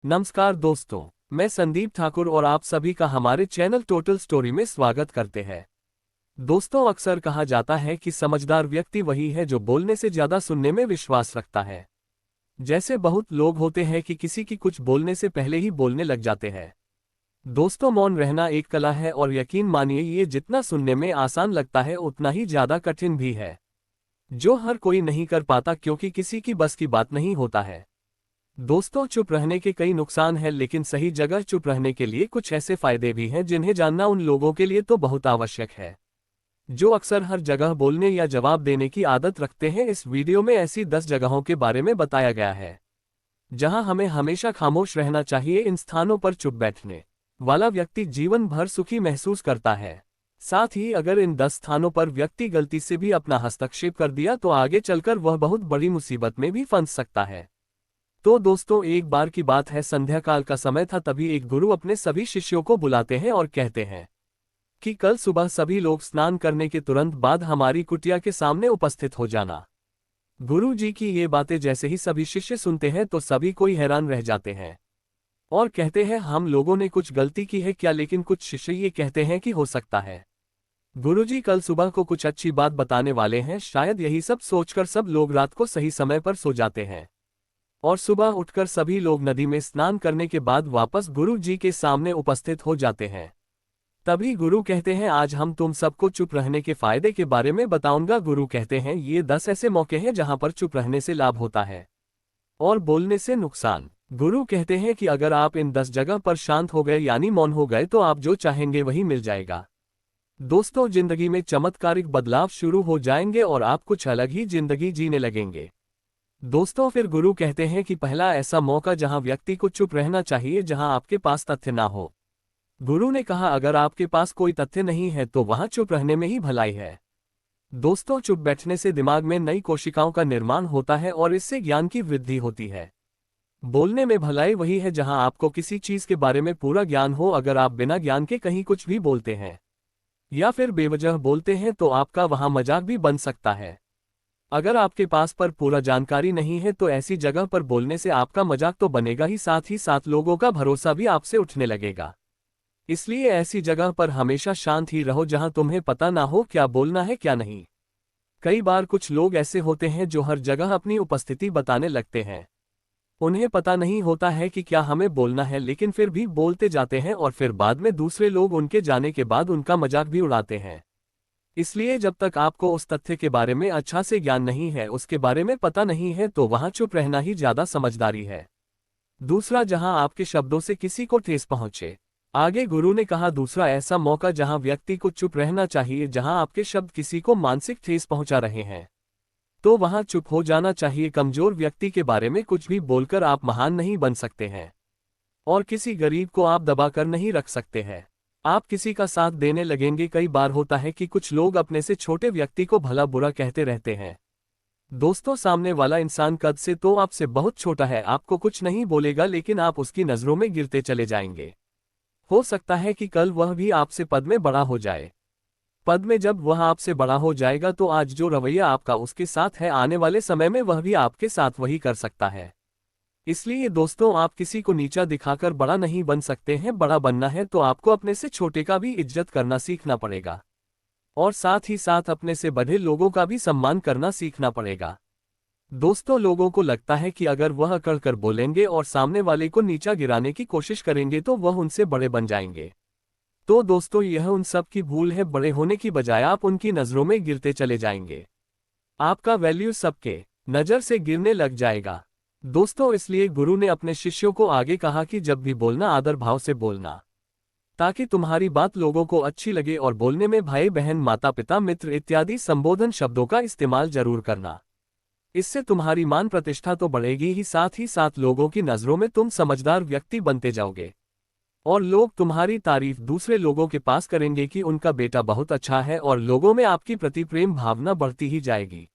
नमस्कार दोस्तों, मैं संदीप ठाकुर और आप सभी का हमारे चैनल टोटल स्टोरी में स्वागत करते हैं। दोस्तों, अक्सर कहा जाता है कि समझदार व्यक्ति वही है जो बोलने से ज्यादा सुनने में विश्वास रखता है। जैसे बहुत लोग होते हैं कि किसी की कुछ बोलने से पहले ही बोलने लग जाते हैं। दोस्तों, मौन रहना एक कला है और यकीन मानिए ये जितना सुनने में आसान लगता है उतना ही ज्यादा कठिन भी है, जो हर कोई नहीं कर पाता क्योंकि किसी की बस की बात नहीं होता है। दोस्तों, चुप रहने के कई नुकसान हैं, लेकिन सही जगह चुप रहने के लिए कुछ ऐसे फायदे भी हैं जिन्हें जानना उन लोगों के लिए तो बहुत आवश्यक है जो अक्सर हर जगह बोलने या जवाब देने की आदत रखते हैं। इस वीडियो में ऐसी 10 जगहों के बारे में बताया गया है जहां हमें हमेशा खामोश रहना चाहिए। इन स्थानों पर चुप बैठने वाला व्यक्ति जीवन भर सुखी महसूस करता है। साथ ही अगर इन 10 स्थानों पर व्यक्ति गलती से भी अपना हस्तक्षेप कर दिया तो आगे चलकर वह बहुत बड़ी मुसीबत में भी फंस सकता है। तो दोस्तों, एक बार की बात है, संध्या काल का समय था। तभी एक गुरु अपने सभी शिष्यों को बुलाते हैं और कहते हैं कि कल सुबह सभी लोग स्नान करने के तुरंत बाद हमारी कुटिया के सामने उपस्थित हो जाना। गुरु जी की ये बातें जैसे ही सभी शिष्य सुनते हैं तो सभी कोई हैरान रह जाते हैं और कहते हैं, हम लोगों ने कुछ गलती की है क्या? लेकिन कुछ शिष्य ये कहते हैं कि हो सकता है गुरुजी कल सुबह को कुछ अच्छी बात बताने वाले हैं। शायद यही सब सोचकर सब लोग रात को सही समय पर सो जाते हैं और सुबह उठकर सभी लोग नदी में स्नान करने के बाद वापस गुरु जी के सामने उपस्थित हो जाते हैं। तभी गुरु कहते हैं, आज हम तुम सबको चुप रहने के फायदे के बारे में बताऊंगा। गुरु कहते हैं, ये 10 ऐसे मौके हैं जहां पर चुप रहने से लाभ होता है और बोलने से नुकसान। गुरु कहते हैं कि अगर आप इन 10 जगह पर शांत हो गए यानी मौन हो गए तो आप जो चाहेंगे वही मिल जाएगा। दोस्तों, जिंदगी में चमत्कारिक बदलाव शुरू हो जाएंगे और आप कुछ अलग ही जिंदगी जीने लगेंगे। दोस्तों, फिर गुरु कहते हैं कि पहला ऐसा मौका जहां व्यक्ति को चुप रहना चाहिए जहां आपके पास तथ्य ना हो। गुरु ने कहा, अगर आपके पास कोई तथ्य नहीं है तो वहां चुप रहने में ही भलाई है। दोस्तों, चुप बैठने से दिमाग में नई कोशिकाओं का निर्माण होता है और इससे ज्ञान की वृद्धि होती है। बोलने में भलाई वही है जहां आपको किसी चीज के बारे में पूरा ज्ञान हो। अगर आप बिना ज्ञान के कहीं कुछ भी बोलते हैं या फिर बेवजह बोलते हैं तो आपका वहां मजाक भी बन सकता है। अगर आपके पास पर पूरा जानकारी नहीं है तो ऐसी जगह पर बोलने से आपका मजाक तो बनेगा ही साथ लोगों का भरोसा भी आपसे उठने लगेगा। इसलिए ऐसी जगह पर हमेशा शांत ही रहो जहां तुम्हें पता ना हो क्या बोलना है क्या नहीं। कई बार कुछ लोग ऐसे होते हैं जो हर जगह अपनी उपस्थिति बताने लगते हैं। उन्हें पता नहीं होता है कि क्या हमें बोलना है, लेकिन फिर भी बोलते जाते हैं और फिर बाद में दूसरे लोग उनके जाने के बाद उनका मजाक भी उड़ाते हैं। इसलिए जब तक आपको उस तथ्य के बारे में अच्छा से ज्ञान नहीं है, उसके बारे में पता नहीं है, तो वहां चुप रहना ही ज्यादा समझदारी है। दूसरा, जहां आपके शब्दों से किसी को ठेस पहुंचे। आगे गुरु ने कहा, दूसरा ऐसा मौका जहां व्यक्ति को चुप रहना चाहिए जहां आपके शब्द किसी को मानसिक ठेस पहुंचा रहे हैं तो वहां चुप हो जाना चाहिए। कमजोर व्यक्ति के बारे में कुछ भी बोलकर आप महान नहीं बन सकते हैं और किसी गरीब को आप दबाकर नहीं रख सकते हैं। आप किसी का साथ देने लगेंगे। कई बार होता है कि कुछ लोग अपने से छोटे व्यक्ति को भला बुरा कहते रहते हैं। दोस्तों, सामने वाला इंसान कद से तो आपसे बहुत छोटा है, आपको कुछ नहीं बोलेगा, लेकिन आप उसकी नजरों में गिरते चले जाएंगे। हो सकता है कि कल वह भी आपसे पद में बड़ा हो जाए। पद में जब वह आपसे बड़ा हो जाएगा तो आज जो रवैया आपका उसके साथ है, आने वाले समय में वह भी आपके साथ वही कर सकता है। इसलिए दोस्तों, आप किसी को नीचा दिखाकर बड़ा नहीं बन सकते हैं। बड़ा बनना है तो आपको अपने से छोटे का भी इज्जत करना सीखना पड़ेगा और साथ ही साथ अपने से बड़े लोगों का भी सम्मान करना सीखना पड़ेगा। दोस्तों, लोगों को लगता है कि अगर वह अकड़ कर बोलेंगे और सामने वाले को नीचा गिराने की कोशिश करेंगे तो वह उनसे बड़े बन जाएंगे। तो दोस्तों, यह उन सब की भूल है। बड़े होने की बजाय आप उनकी नजरों में गिरते चले जाएंगे। आपका वैल्यू सबके नजर से गिरने लग जाएगा। दोस्तों, इसलिए गुरु ने अपने शिष्यों को आगे कहा कि जब भी बोलना आदर भाव से बोलना, ताकि तुम्हारी बात लोगों को अच्छी लगे, और बोलने में भाई बहन माता पिता मित्र इत्यादि संबोधन शब्दों का इस्तेमाल जरूर करना। इससे तुम्हारी मान प्रतिष्ठा तो बढ़ेगी ही साथ लोगों की नजरों में तुम समझदार व्यक्ति बनते जाओगे और लोग तुम्हारी तारीफ दूसरे लोगों के पास करेंगे कि उनका बेटा बहुत अच्छा है और लोगों में आपकी प्रति प्रेम भावना बढ़ती ही जाएगी।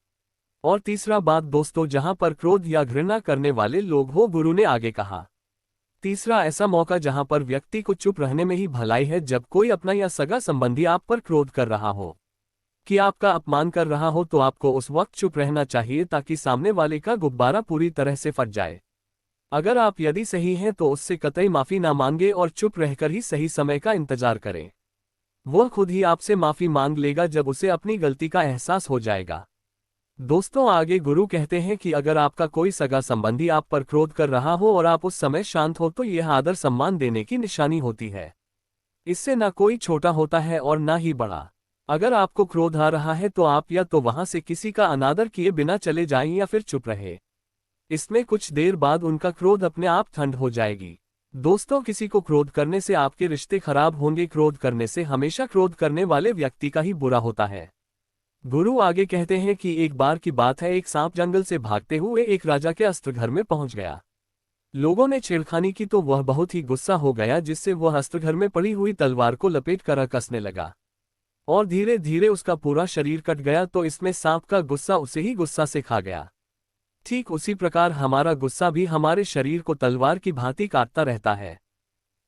और तीसरा बात दोस्तों, जहां पर क्रोध या घृणा करने वाले लोग हो, गुरु ने आगे कहा, तीसरा ऐसा मौका जहां पर व्यक्ति को चुप रहने में ही भलाई है। जब कोई अपना या सगा संबंधी आप पर क्रोध कर रहा हो कि आपका अपमान कर रहा हो तो आपको उस वक्त चुप रहना चाहिए ताकि सामने वाले का गुब्बारा पूरी तरह से फट जाए। अगर आप यदि सही हैं तो उससे कतई माफी ना मांगे और चुप रहकर ही सही समय का इंतजार करें। वह खुद ही आपसे माफी मांग लेगा जब उसे अपनी गलती का एहसास हो जाएगा। दोस्तों, आगे गुरु कहते हैं कि अगर आपका कोई सगा संबंधी आप पर क्रोध कर रहा हो और आप उस समय शांत हो तो यह आदर सम्मान देने की निशानी होती है। इससे ना कोई छोटा होता है और ना ही बड़ा। अगर आपको क्रोध आ रहा है तो आप या तो वहां से किसी का अनादर किए बिना चले जाएं या फिर चुप रहे। इसमें कुछ देर बाद उनका क्रोध अपने आप ठंड हो जाएगी। दोस्तों, किसी को क्रोध करने से आपके रिश्ते खराब होंगे। क्रोध करने से हमेशा क्रोध करने वाले व्यक्ति का ही बुरा होता है। गुरु आगे कहते हैं कि एक बार की बात है, एक सांप जंगल से भागते हुए एक राजा के अस्त्र घर में पहुंच गया। लोगों ने छेड़खानी की तो वह बहुत ही गुस्सा हो गया, जिससे वह अस्त्र घर में पड़ी हुई तलवार को लपेट कर कसने लगा और धीरे धीरे उसका पूरा शरीर कट गया। तो इसमें सांप का गुस्सा उसे ही गुस्सा से खा गया। ठीक उसी प्रकार हमारा गुस्सा भी हमारे शरीर को तलवार की भांति काटता रहता है।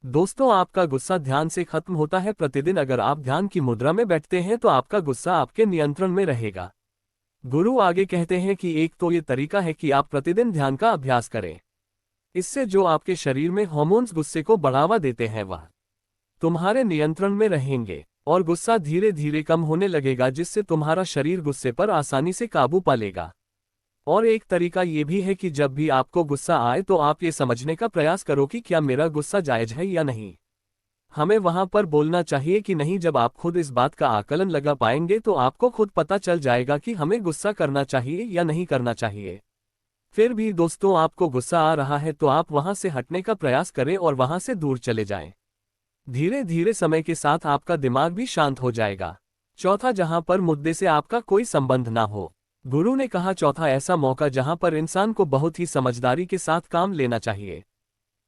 दोस्तों, आपका गुस्सा ध्यान से खत्म होता है। प्रतिदिन अगर आप ध्यान की मुद्रा में बैठते हैं तो आपका गुस्सा आपके नियंत्रण में रहेगा। गुरु आगे कहते हैं कि एक तो ये तरीका है कि आप प्रतिदिन ध्यान का अभ्यास करें। इससे जो आपके शरीर में हार्मोन्स गुस्से को बढ़ावा देते हैं वह तुम्हारे नियंत्रण में रहेंगे और गुस्सा धीरे धीरे कम होने लगेगा, जिससे तुम्हारा शरीर गुस्से पर आसानी से काबू पा लेगा। और एक तरीका ये भी है कि जब भी आपको गुस्सा आए तो आप ये समझने का प्रयास करो कि क्या मेरा गुस्सा जायज है या नहीं। हमें वहां पर बोलना चाहिए कि नहीं। जब आप खुद इस बात का आकलन लगा पाएंगे तो आपको खुद पता चल जाएगा कि हमें गुस्सा करना चाहिए या नहीं करना चाहिए। फिर भी दोस्तों, आपको गुस्सा आ रहा है तो आप वहां से हटने का प्रयास करें और वहां से दूर चले जाएं। धीरे धीरे समय के साथ आपका दिमाग भी शांत हो जाएगा। चौथा, जहां पर मुद्दे से आपका कोई संबंध ना हो। गुरु ने कहा चौथा ऐसा मौका जहां पर इंसान को बहुत ही समझदारी के साथ काम लेना चाहिए।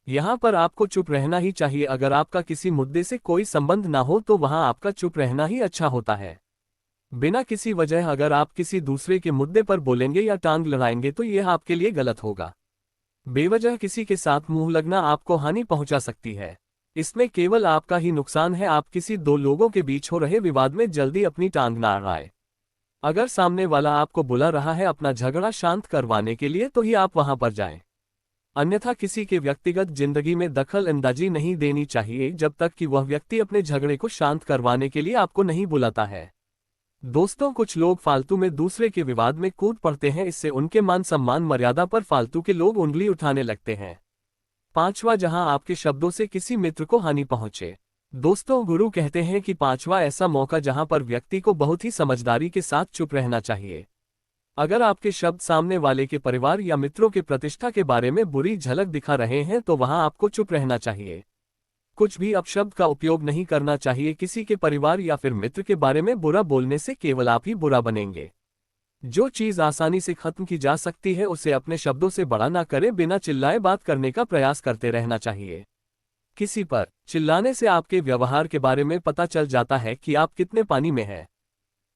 यहां पर आपको चुप रहना ही चाहिए। अगर आपका किसी मुद्दे से कोई संबंध ना हो तो वहां आपका चुप रहना ही अच्छा होता है। बिना किसी वजह अगर आप किसी दूसरे के मुद्दे पर बोलेंगे या टांग लड़ाएंगे तो यह आपके लिए गलत होगा। बेवजह किसी के साथ मुंह लगना आपको हानि पहुंचा सकती है। इसमें केवल आपका ही नुकसान है। आप किसी दो लोगों के बीच हो रहे विवाद में जल्दी अपनी टांग ना अड़ाएं। अगर सामने वाला आपको बुला रहा है अपना झगड़ा शांत करवाने के लिए तो ही आप वहां पर जाएं। अन्यथा किसी के व्यक्तिगत जिंदगी में दखल अंदाजी नहीं देनी चाहिए जब तक कि वह व्यक्ति अपने झगड़े को शांत करवाने के लिए आपको नहीं बुलाता है। दोस्तों, कुछ लोग फालतू में दूसरे के विवाद में कूद पड़ते हैं। इससे उनके मान सम्मान मर्यादा पर फालतू के लोग उंगली उठाने लगते हैं। पांचवा, जहां आपके शब्दों से किसी मित्र को हानि पहुंचे। दोस्तों, गुरु कहते हैं कि पांचवा ऐसा मौका जहां पर व्यक्ति को बहुत ही समझदारी के साथ चुप रहना चाहिए। अगर आपके शब्द सामने वाले के परिवार या मित्रों के प्रतिष्ठा के बारे में बुरी झलक दिखा रहे हैं तो वहां आपको चुप रहना चाहिए। कुछ भी अपशब्द का उपयोग नहीं करना चाहिए। किसी के परिवार या फिर मित्र के बारे में बुरा बोलने से केवल आप ही बुरा बनेंगे। जो चीज आसानी से खत्म की जा सकती है उसे अपने शब्दों से बड़ा ना करें। बिना चिल्लाए बात करने का प्रयास करते रहना चाहिए। किसी पर चिल्लाने से आपके व्यवहार के बारे में पता चल जाता है कि आप कितने पानी में हैं।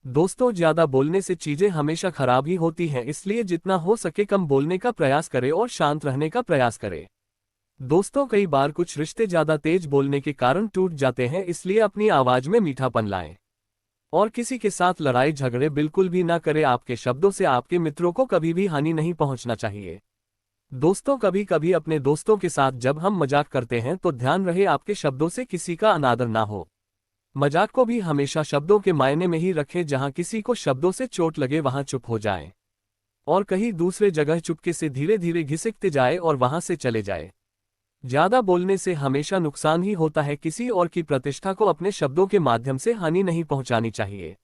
दोस्तों, ज्यादा बोलने से चीजें हमेशा खराब ही होती हैं, इसलिए जितना हो सके कम बोलने का प्रयास करें और शांत रहने का प्रयास करें। दोस्तों, कई बार कुछ रिश्ते ज्यादा तेज बोलने के कारण टूट जाते हैं, इसलिए अपनी आवाज में मीठापन लाएं और किसी के साथ लड़ाई झगड़े बिल्कुल भी ना करें। आपके शब्दों से आपके मित्रों को कभी भी हानि नहीं पहुंचना चाहिए। दोस्तों, कभी कभी अपने दोस्तों के साथ जब हम मजाक करते हैं तो ध्यान रहे आपके शब्दों से किसी का अनादर ना हो। मजाक को भी हमेशा शब्दों के मायने में ही रखें। जहां किसी को शब्दों से चोट लगे वहां चुप हो जाएं और कहीं दूसरे जगह चुपके से धीरे धीरे घिसकते जाए और वहां से चले जाए। ज्यादा बोलने से हमेशा नुकसान ही होता है। किसी और की प्रतिष्ठा को अपने शब्दों के माध्यम से हानि नहीं पहुंचानी चाहिए।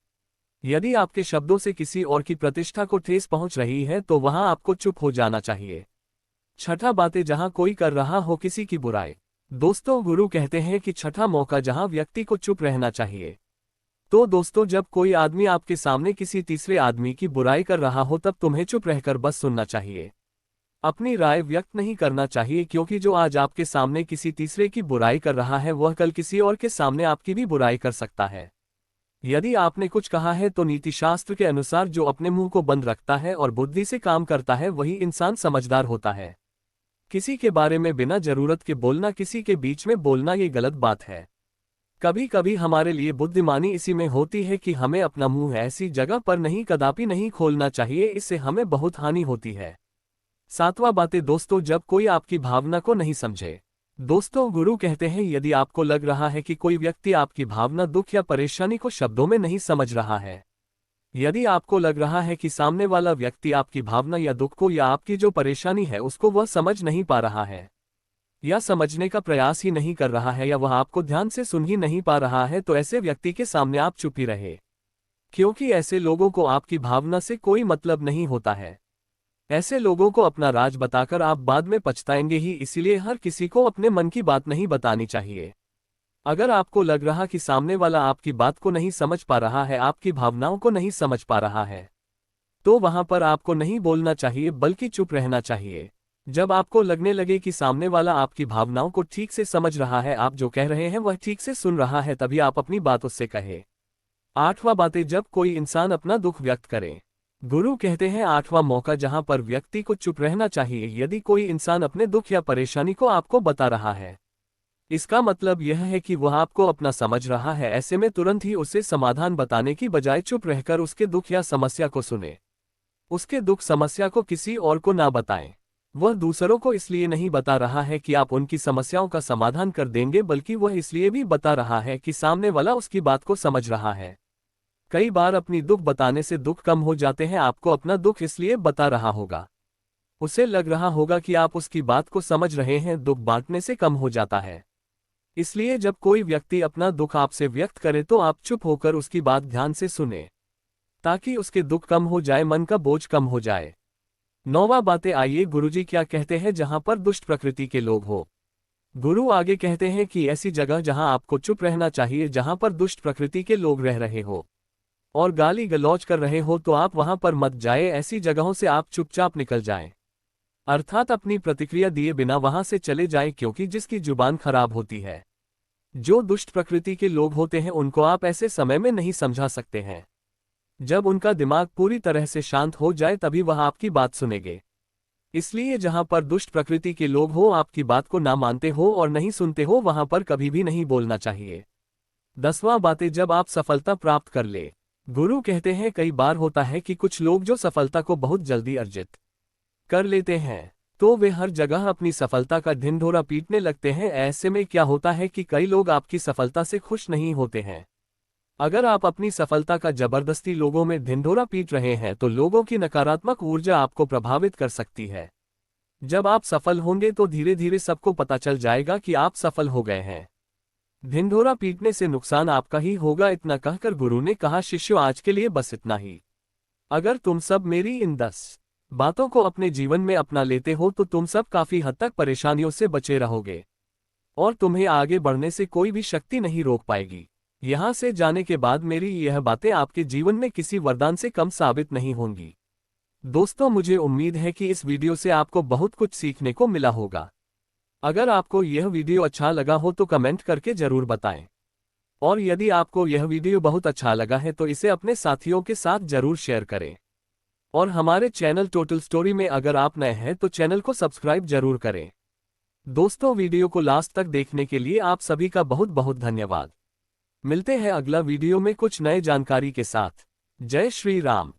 यदि आपके शब्दों से किसी और की प्रतिष्ठा को ठेस पहुंच रही है तो वहां आपको चुप हो जाना चाहिए। छठा, बातें जहां कोई कर रहा हो किसी की बुराई। दोस्तों, गुरु कहते हैं कि छठा मौका जहां व्यक्ति को चुप रहना चाहिए। तो दोस्तों, जब कोई आदमी आपके सामने किसी तीसरे आदमी की बुराई कर रहा हो तब तुम्हें चुप रहकर बस सुनना चाहिए। अपनी राय व्यक्त नहीं करना चाहिए, क्योंकि जो आज आपके सामने किसी तीसरे की बुराई कर रहा है वह कल किसी और के सामने आपकी भी बुराई कर सकता है। यदि आपने कुछ कहा है तो नीति शास्त्र के अनुसार जो अपने मुंह को बंद रखता है और बुद्धि से काम करता है वही इंसान समझदार होता है। किसी के बारे में बिना जरूरत के बोलना, किसी के बीच में बोलना, ये गलत बात है। कभी कभी हमारे लिए बुद्धिमानी इसी में होती है कि हमें अपना मुंह ऐसी जगह पर नहीं, कदापि नहीं खोलना चाहिए। इससे हमें बहुत हानि होती है। सातवां बातें दोस्तों, जब कोई आपकी भावना को नहीं समझे। दोस्तों, गुरु कहते हैं यदि आपको लग रहा है कि कोई व्यक्ति आपकी भावना, दुख या परेशानी को शब्दों में नहीं समझ रहा है, यदि आपको लग रहा है कि सामने वाला व्यक्ति आपकी भावना या दुख को या आपकी जो परेशानी है उसको वह समझ नहीं पा रहा है, या समझने का प्रयास ही नहीं कर रहा है, या वह आपको ध्यान से सुन ही नहीं पा रहा है, तो ऐसे व्यक्ति के सामने आप चुप ही रहे, क्योंकि ऐसे लोगों को आपकी भावना से कोई मतलब नहीं होता है। ऐसे लोगों को अपना राज बताकर आप बाद में पछताएंगे ही, इसीलिए हर किसी को अपने मन की बात नहीं बतानी चाहिए। अगर आपको लग रहा कि सामने वाला आपकी बात को नहीं समझ पा रहा है, आपकी भावनाओं को नहीं समझ पा रहा है, तो वहां पर आपको नहीं बोलना चाहिए बल्कि चुप रहना चाहिए। जब आपको लगने लगे कि सामने वाला आपकी भावनाओं को ठीक से समझ रहा है, आप जो कह रहे हैं वह ठीक से सुन रहा है, तभी आप अपनी बात उससे कहे। आठवां बातें, जब कोई इंसान अपना दुख व्यक्त करे। गुरु कहते हैं आठवां मौका जहां पर व्यक्ति को चुप रहना चाहिए। यदि कोई इंसान अपने दुख या परेशानी को आपको बता रहा है, इसका मतलब यह है कि वह आपको अपना समझ रहा है। ऐसे में तुरंत ही उसे समाधान बताने की बजाय चुप रहकर उसके दुख या समस्या को सुने। उसके दुख समस्या को किसी और को ना बताएं। वह दूसरों को इसलिए नहीं बता रहा है कि आप उनकी समस्याओं का समाधान कर देंगे, बल्कि वह इसलिए भी बता रहा है कि सामने वाला उसकी बात को समझ रहा है। कई बार अपनी दुख बताने से दुख कम हो जाते हैं। आपको अपना दुख इसलिए बता रहा होगा, उसे लग रहा होगा कि आप उसकी बात को समझ रहे हैं। दुख बांटने से कम हो जाता है। इसलिए जब कोई व्यक्ति अपना दुख आपसे व्यक्त करे तो आप चुप होकर उसकी बात ध्यान से सुने, ताकि उसके दुख कम हो जाए, मन का बोझ कम हो जाए। नौवां बातें, आइए गुरुजी क्या कहते हैं जहां पर दुष्ट प्रकृति के लोग हो। गुरु आगे कहते हैं कि ऐसी जगह जहां आपको चुप रहना चाहिए, जहां पर दुष्ट प्रकृति के लोग रह रहे हो और गाली गलौज कर रहे हो, तो आप वहां पर मत जाए। ऐसी जगहों से आप चुपचाप निकल जाएं, अर्थात अपनी प्रतिक्रिया दिए बिना वहां से चले जाएं, क्योंकि जिसकी जुबान खराब होती है, जो दुष्ट प्रकृति के लोग होते हैं, उनको आप ऐसे समय में नहीं समझा सकते हैं। जब उनका दिमाग पूरी तरह से शांत हो जाए तभी वह आपकी बात सुनेंगे। इसलिए जहां पर दुष्ट प्रकृति के लोग हो, आपकी बात को ना मानते हो और नहीं सुनते हो, वहां पर कभी भी नहीं बोलना चाहिए। 10वां बातें, जब आप सफलता प्राप्त कर ले। गुरु कहते हैं कई बार होता है कि कुछ लोग जो सफलता को बहुत जल्दी अर्जित कर लेते हैं, तो वे हर जगह अपनी सफलता का ढिंढोरा पीटने लगते हैं। ऐसे में क्या होता है कि कई लोग आपकी सफलता से खुश नहीं होते हैं। अगर आप अपनी सफलता का जबरदस्ती लोगों में ढिंढोरा पीट रहे हैं, तो लोगों की नकारात्मक ऊर्जा आपको प्रभावित कर सकती है। जब आप सफल होंगे तो धीरे धीरे सबको पता चल जाएगा कि आप सफल हो गए हैं। ढिंढोरा पीटने से नुकसान आपका ही होगा। इतना कहकर गुरु ने कहा, शिष्यों, आज के लिए बस इतना ही। अगर तुम सब मेरी इन 10 बातों को अपने जीवन में अपना लेते हो तो तुम सब काफी हद तक परेशानियों से बचे रहोगे और तुम्हें आगे बढ़ने से कोई भी शक्ति नहीं रोक पाएगी। यहां से जाने के बाद मेरी यह बातें आपके जीवन में किसी वरदान से कम साबित नहीं होंगी। दोस्तों, मुझे उम्मीद है कि इस वीडियो से आपको बहुत कुछ सीखने को मिला होगा। अगर आपको यह वीडियो अच्छा लगा हो तो कमेंट करके जरूर बताएं, और यदि आपको यह वीडियो बहुत अच्छा लगा है तो इसे अपने साथियों के साथ जरूर शेयर करें। और हमारे चैनल टोटल स्टोरी में अगर आप नए हैं तो चैनल को सब्सक्राइब जरूर करें। दोस्तों, वीडियो को लास्ट तक देखने के लिए आप सभी का बहुत बहुत धन्यवाद। मिलते हैं अगला वीडियो में कुछ नए जानकारी के साथ। जय श्री राम।